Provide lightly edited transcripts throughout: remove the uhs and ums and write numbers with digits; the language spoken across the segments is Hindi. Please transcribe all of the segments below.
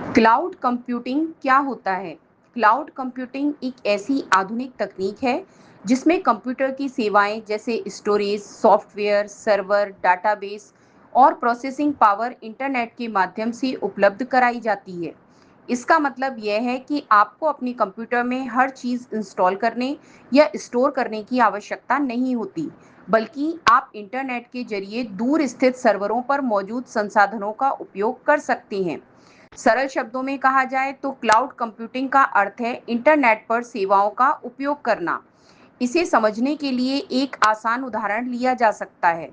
क्लाउड कंप्यूटिंग क्या होता है? क्लाउड कंप्यूटिंग एक ऐसी आधुनिक तकनीक है जिसमें कंप्यूटर की सेवाएं जैसे स्टोरेज, सॉफ्टवेयर, सर्वर, डाटाबेस और प्रोसेसिंग पावर इंटरनेट के माध्यम से उपलब्ध कराई जाती है। इसका मतलब यह है कि आपको अपने कंप्यूटर में हर चीज़ इंस्टॉल करने या स्टोर करने की आवश्यकता नहीं होती, बल्कि आप इंटरनेट के जरिए दूर स्थित सर्वरों पर मौजूद संसाधनों का उपयोग कर सकते हैं। सरल शब्दों में कहा जाए तो क्लाउड कंप्यूटिंग का अर्थ है इंटरनेट पर सेवाओं का उपयोग करना। इसे समझने के लिए एक आसान उदाहरण लिया जा सकता है।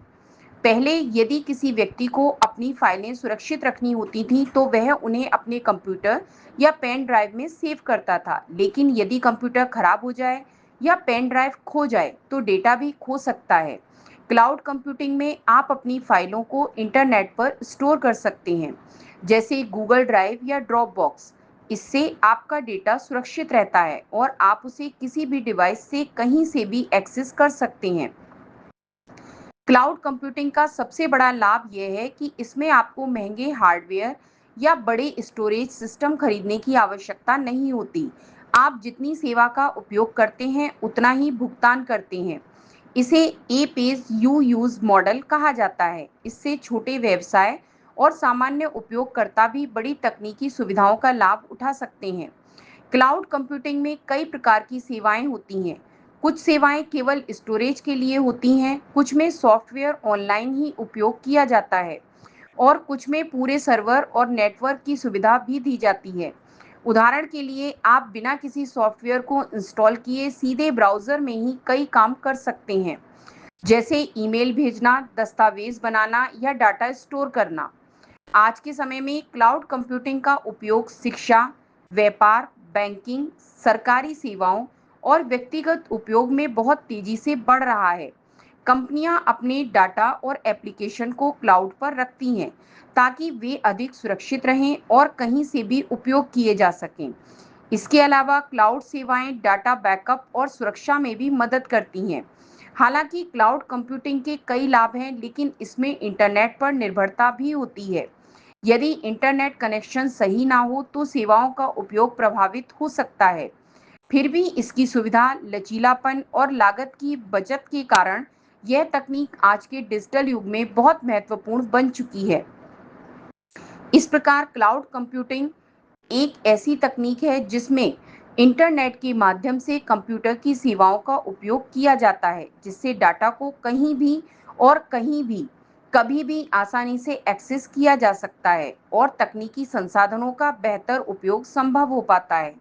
पहले यदि किसी व्यक्ति को अपनी फाइलें सुरक्षित रखनी होती थीं, तो वह उन्हें अपने कंप्यूटर या पेन ड्राइव में सेव करता था। लेकिन यदि कंप्यूटर खराब हो जाए या पेन ड्राइव खो जाए, तो डेटा भी खो सकता है। क्लाउड कंप्यूटिंग में आप अपनी फाइलों को इंटरनेट पर स्टोर कर सकते हैं, जैसे गूगल ड्राइव या ड्रॉप बॉक्स। इससे आपका डेटा सुरक्षित रहता है और आप उसे किसी भी डिवाइस से कहीं से भी एक्सेस कर सकते हैं। क्लाउड कंप्यूटिंग का सबसे बड़ा लाभ यह है कि इसमें आपको महंगे हार्डवेयर या बड़े स्टोरेज सिस्टम खरीदने की आवश्यकता नहीं होती। आप जितनी सेवा का उपयोग करते हैं, उतना ही भुगतान करते हैं। इसे ए पेज यू यूज मॉडल कहा जाता है। इससे छोटे व्यवसाय और सामान्य उपयोगकर्ता भी बड़ी तकनीकी सुविधाओं का लाभ उठा सकते हैं। क्लाउड कंप्यूटिंग में कई प्रकार की सेवाएं होती हैं। कुछ सेवाएं केवल स्टोरेज के लिए होती हैं, कुछ में सॉफ्टवेयर ऑनलाइन ही उपयोग किया जाता है और कुछ में पूरे सर्वर और नेटवर्क की सुविधा भी दी जाती है। उदाहरण के लिए, आप बिना किसी सॉफ्टवेयर को इंस्टॉल किए सीधे ब्राउज़र में ही कई काम कर सकते हैं, जैसे ईमेल भेजना, दस्तावेज़ बनाना या डाटा स्टोर करना। आज के समय में क्लाउड कंप्यूटिंग का उपयोग शिक्षा, व्यापार, बैंकिंग, सरकारी सेवाओं और व्यक्तिगत उपयोग में बहुत तेजी से बढ़ रहा है। कंपनियां अपने डाटा और एप्लीकेशन को क्लाउड पर रखती हैं ताकि वे अधिक सुरक्षित रहें और कहीं से भी उपयोग किए जा सकें। इसके अलावा क्लाउड सेवाएं डाटा बैकअप और सुरक्षा में भी मदद करती हैं। हालांकि क्लाउड कंप्यूटिंग के कई लाभ हैं, लेकिन इसमें इंटरनेट पर निर्भरता भी होती है। यदि इंटरनेट कनेक्शन सही ना हो, तो सेवाओं का उपयोग प्रभावित हो सकता है। फिर भी इसकी सुविधा, लचीलापन और लागत की बचत के कारण यह तकनीक आज के डिजिटल युग में बहुत महत्वपूर्ण बन चुकी है। इस प्रकार क्लाउड कंप्यूटिंग एक ऐसी तकनीक है जिसमें इंटरनेट के माध्यम से कंप्यूटर की सेवाओं का उपयोग किया जाता है, जिससे डाटा को कहीं भी और कहीं भी कभी भी आसानी से एक्सेस किया जा सकता है और तकनीकी संसाधनों का बेहतर उपयोग संभव हो पाता है।